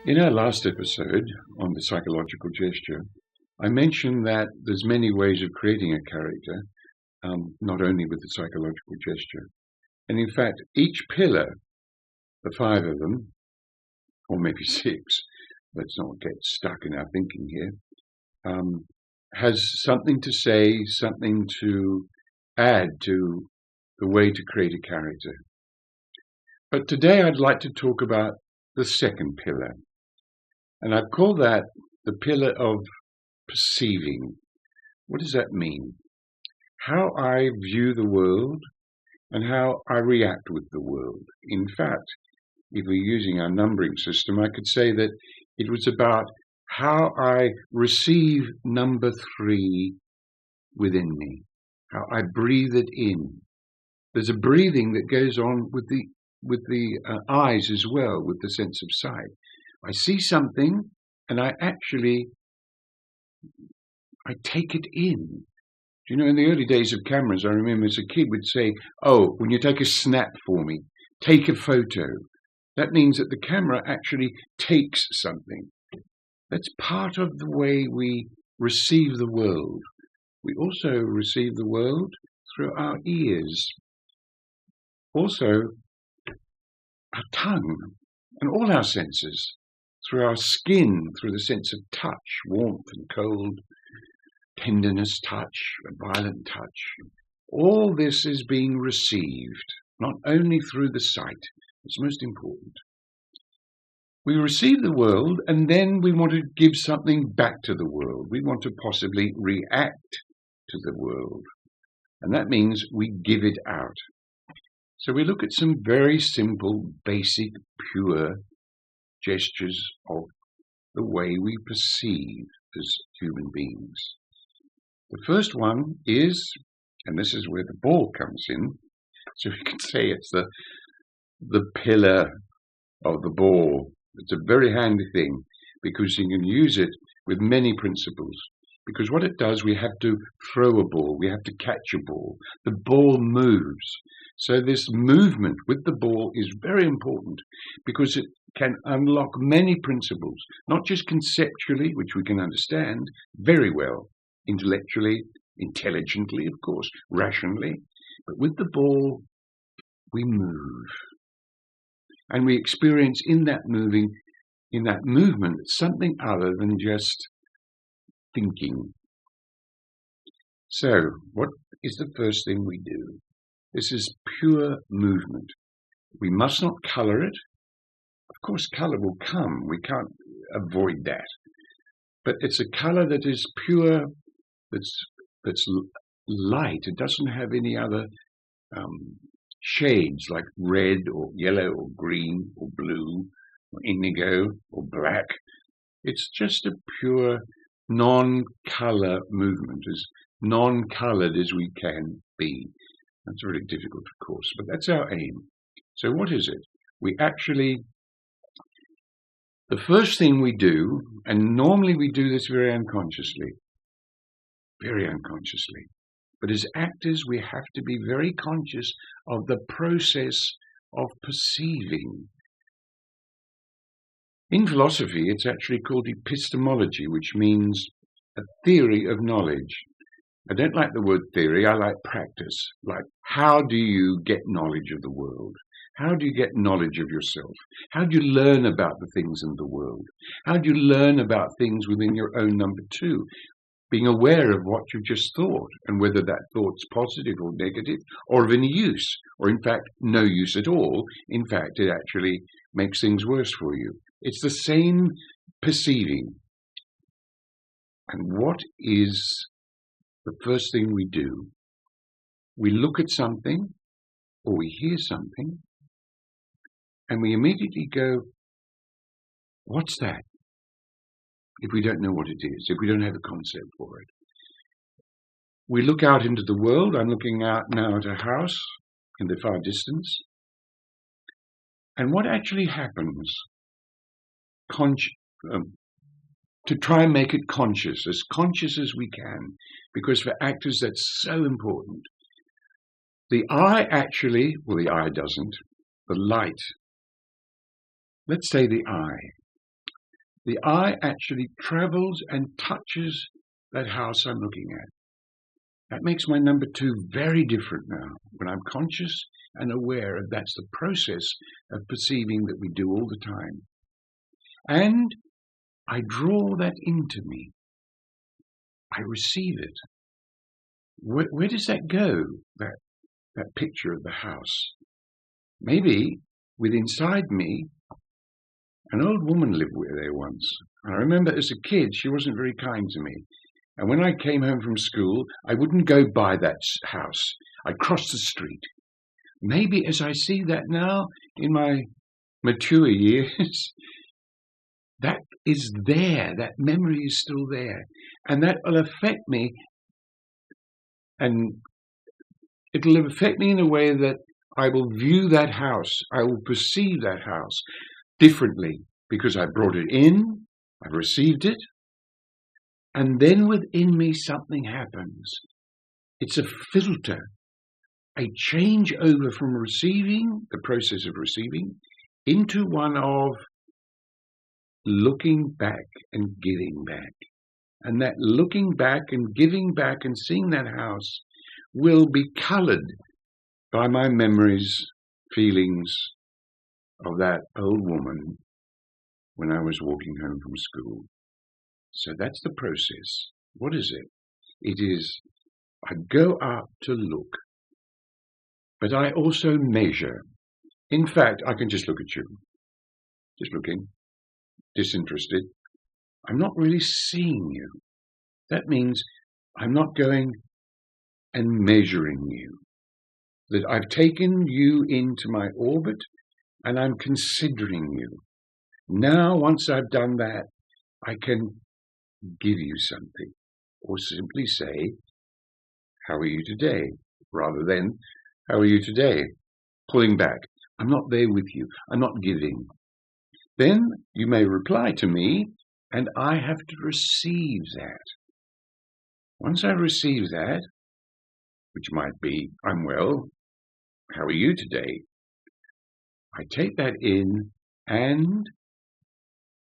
In our last episode on the psychological gesture, I mentioned that there's many ways of creating a character, not only with the psychological gesture. And in fact, each pillar, the 5 of them, or maybe 6, let's not get stuck in our thinking here, has something to say, something to add to the way to create a character. But today I'd like to talk about the second pillar. And I'd call that the pillar of perceiving. What does that mean? How I view the world and how I react with the world. In fact, if we're using our numbering system, I could say that it was about how I receive number 3 within me, how I breathe it in. There's a breathing that goes on with the eyes as well, with the sense of sight. I see something and I take it in. You know, in the early days of cameras, I remember as a kid would say, "Oh, when you take a snap for me, take a photo." That means that the camera actually takes something. That's part of the way we receive the world. We also receive the world through our ears. Also, our tongue and all our senses. Through our skin, through the sense of touch, warmth and cold, tenderness, touch, a violent touch. All this is being received, not only through the sight. It's most important. We receive the world and then we want to give something back to the world. We want to possibly react to the world. And that means we give it out. So we look at some very simple, basic, pure gestures of the way we perceive as human beings. The first one is, and this is where the ball comes in, so we can say it's the pillar of the ball. It's a very handy thing because you can use it with many principles. Because what it does, we have to throw a ball, we have to catch a ball. The ball moves. So this movement with the ball is very important because it can unlock many principles, not just conceptually, which we can understand very well, intellectually, intelligently, of course, rationally. But with the ball, we move. And we experience in that movement, something other than just thinking. So, what is the first thing we do? This is pure movement. We must not colour it. Of course, colour will come. We can't avoid that. But it's a colour that is pure, that's light. It doesn't have any other shades like red or yellow or green or blue or indigo or black. It's just a pure non-colour movement, as non-coloured as we can be. That's very difficult, of course, but that's our aim. So what is it? The first thing we do, and normally we do this very unconsciously, but as actors we have to be very conscious of the process of perceiving. In philosophy, it's actually called epistemology, which means a theory of knowledge. I don't like the word theory, I like practice. Like, how do you get knowledge of the world? How do you get knowledge of yourself? How do you learn about the things in the world? How do you learn about things within your own number 2? Being aware of what you just thought and whether that thought's positive or negative or of any use, or in fact, no use at all. In fact, it actually makes things worse for you. It's the same perceiving. And what is the first thing we do? We look at something or we hear something and we immediately go, what's that? If we don't know what it is, if we don't have a concept for it. We look out into the world. I'm looking out now at a house in the far distance. And what actually happens to try and make it conscious as we can, because for actors that's so important. The eye actually, well, the eye doesn't, the light. Let's say the eye. The eye actually travels and touches that house I'm looking at. That makes my number 2 very different now, when I'm conscious and aware of that's the process of perceiving that we do all the time. And I draw that into me. I receive it. Where does that go, that picture of the house? Maybe with inside me, an old woman lived there once. And I remember as a kid, she wasn't very kind to me. And when I came home from school, I wouldn't go by that house. I'd cross the street. Maybe as I see that now in my mature years, that is there. That memory is still there. And that will affect me. And it'll affect me in a way that I will view that house. I will perceive that house differently because I brought it in. I've received it. And then within me something happens. It's a filter, a change over from receiving, the process of receiving, into one of looking back and giving back. And that looking back and giving back and seeing that house will be coloured by my memories, feelings of that old woman when I was walking home from school. So that's the process. What is it? It is, I go up to look, but I also measure. In fact, I can just look at you, just looking, disinterested. I'm not really seeing you. That means I'm not going and measuring you. That I've taken you into my orbit and I'm considering you. Now, once I've done that, I can give you something, or simply say, how are you today? Rather than, how are you today? Pulling back. I'm not there with you. I'm not giving. Then you may reply to me, and I have to receive that. Once I receive that, which might be, I'm well, how are you today? I take that in, and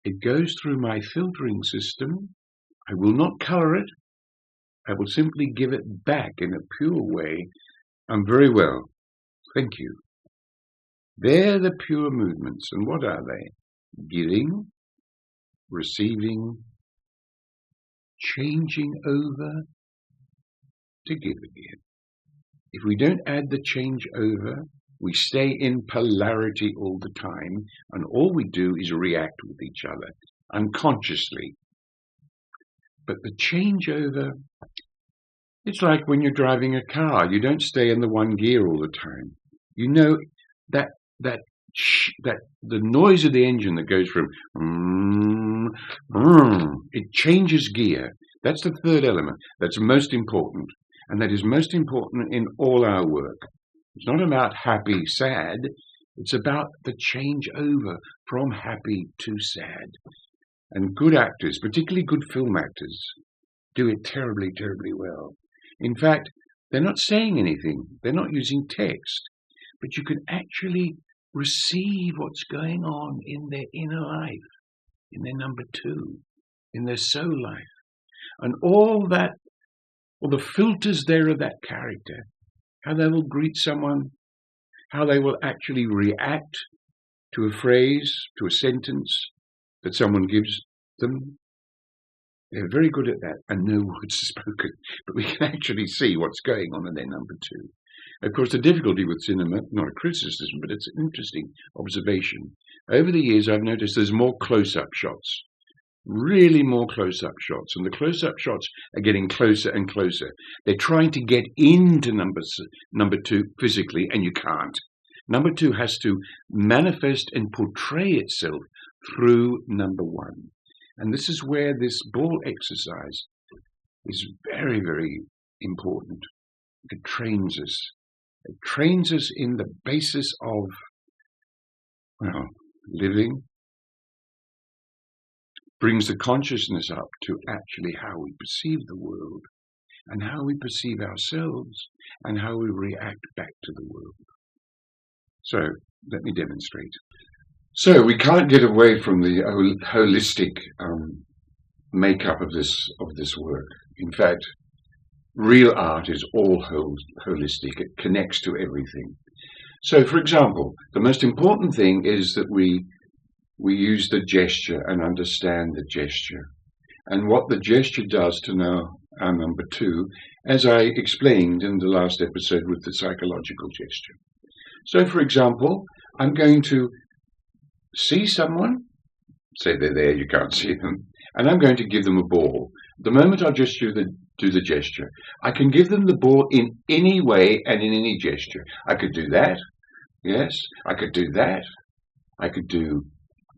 it goes through my filtering system. I will not colour it. I will simply give it back in a pure way. I'm very well. Thank you. They're the pure movements. And what are they? Giving, receiving, changing over to give again. If we don't add the change over, we stay in polarity all the time, and all we do is react with each other unconsciously. But the changeover, it's like when you're driving a car. You don't stay in the one gear all the time. You know that the noise of the engine that goes from it changes gear. That's the third element. That's most important, and that is most important in all our work. It's not about happy, sad. It's about the change over from happy to sad. And good actors, particularly good film actors, do it terribly, terribly well. In fact, they're not saying anything. They're not using text. But you can actually receive what's going on in their inner life, in their number 2, in their soul life. And all that, all the filters there of that character, how they will greet someone, how they will actually react to a phrase, to a sentence that someone gives them. They're very good at that, and no words are spoken, but we can actually see what's going on in their number 2. Of course, the difficulty with cinema, not a criticism, but it's an interesting observation. Over the years, I've noticed there's more close-up shots, really more close-up shots, and the close-up shots are getting closer and closer. They're trying to get into number 2 physically, and you can't. Number 2 has to manifest and portray itself through number 1. And this is where this ball exercise is very, very important. It trains us. It trains us in the basis of, living, brings the consciousness up to actually how we perceive the world and how we perceive ourselves and how we react back to the world. So, let me demonstrate. So we can't get away from the holistic makeup of this work. In fact, real art is all holistic. It connects to everything. So, for example, the most important thing is that we use the gesture and understand the gesture. And what the gesture does to know our number two, as I explained in the last episode with the psychological gesture. So, for example, I'm going to see someone, say they're there, you can't see them, and I'm going to give them a ball. The moment I just do the gesture, I can give them the ball in any way and in any gesture. I could do that, yes, I could do that, I could do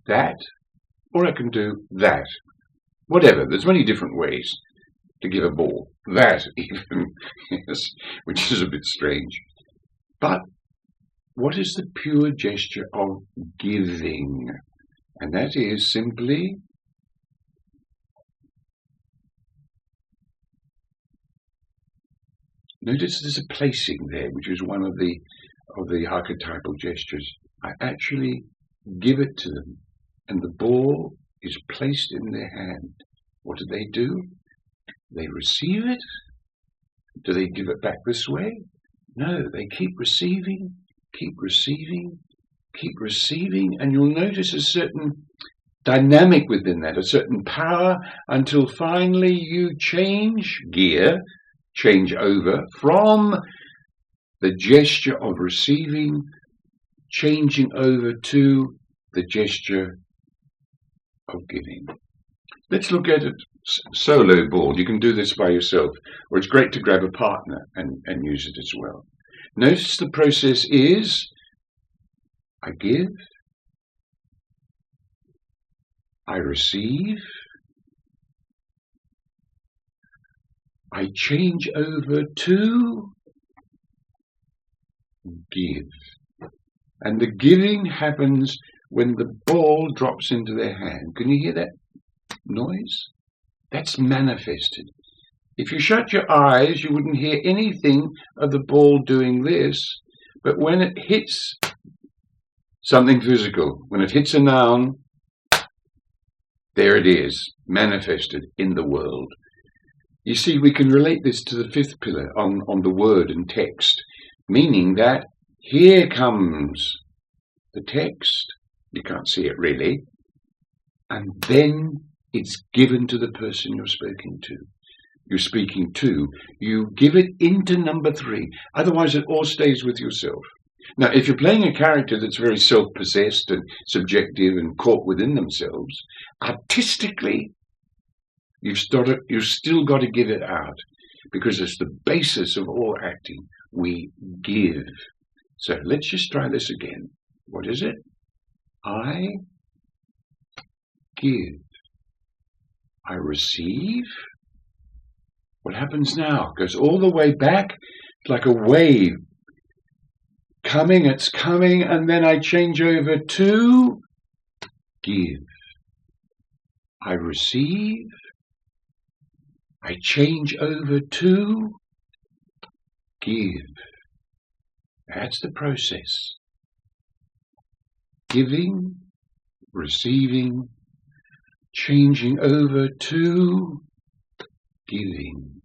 that, or I can do that. Whatever, there's many different ways to give a ball. That even, yes, which is a bit strange. But what is the pure gesture of giving? And that is simply notice there's a placing there, which is one of the archetypal gestures. I actually give it to them, and the ball is placed in their hand. What do? They receive it. Do they give it back this way? No, they keep receiving, keep receiving, keep receiving, and you'll notice a certain dynamic within that, a certain power, until finally you change gear, change over from the gesture of receiving, changing over to the gesture of giving. Let's look at it solo ball. You can do this by yourself, or it's great to grab a partner and use it as well. Notice the process is I give, I receive, I change over to give. And the giving happens when the ball drops into their hand. Can you hear that noise? That's manifested. If you shut your eyes, you wouldn't hear anything of the ball doing this, but when it hits something physical, when it hits a noun, there it is, manifested in the world. You see, we can relate this to the fifth pillar on the word and text, meaning that here comes the text, you can't see it really, and then it's given to the person you're speaking to. You give it into number three. Otherwise, it all stays with yourself. Now, if you're playing a character that's very self-possessed and subjective and caught within themselves, artistically, you've still got to give it out, because it's the basis of all acting. We give. So let's just try this again. What is it? I give. I receive. What happens now? It goes all the way back, like a wave. It's coming, and then I change over to give. I receive. I change over to give. That's the process. Giving, receiving, changing over to giving.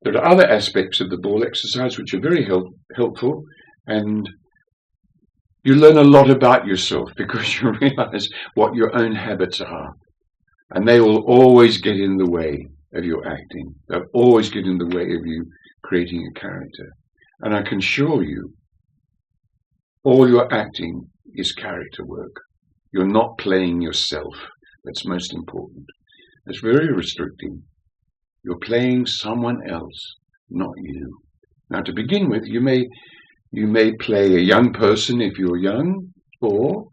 There are other aspects of the ball exercise which are very helpful, and you learn a lot about yourself because you realize what your own habits are. And they will always get in the way of your acting. They'll always get in the way of you creating a character. And I can assure you, all your acting is character work. You're not playing yourself. That's most important. It's very restricting. You're playing someone else, not you. Now, to begin with, you may play a young person if you're young, or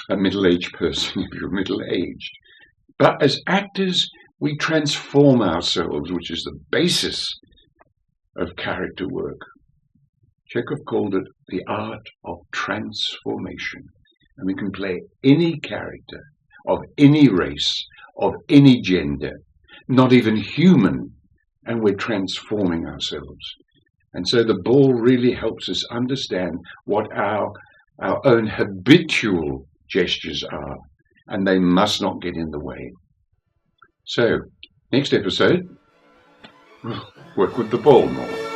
a middle-aged person if you're middle-aged. But as actors, we transform ourselves, which is the basis of character work. Chekhov called it the art of transformation. And we can play any character of any race, of any gender, not even human, and we're transforming ourselves. And so the ball really helps us understand what our own habitual gestures are, and they must not get in the way. So, next episode, we'll work with the ball more.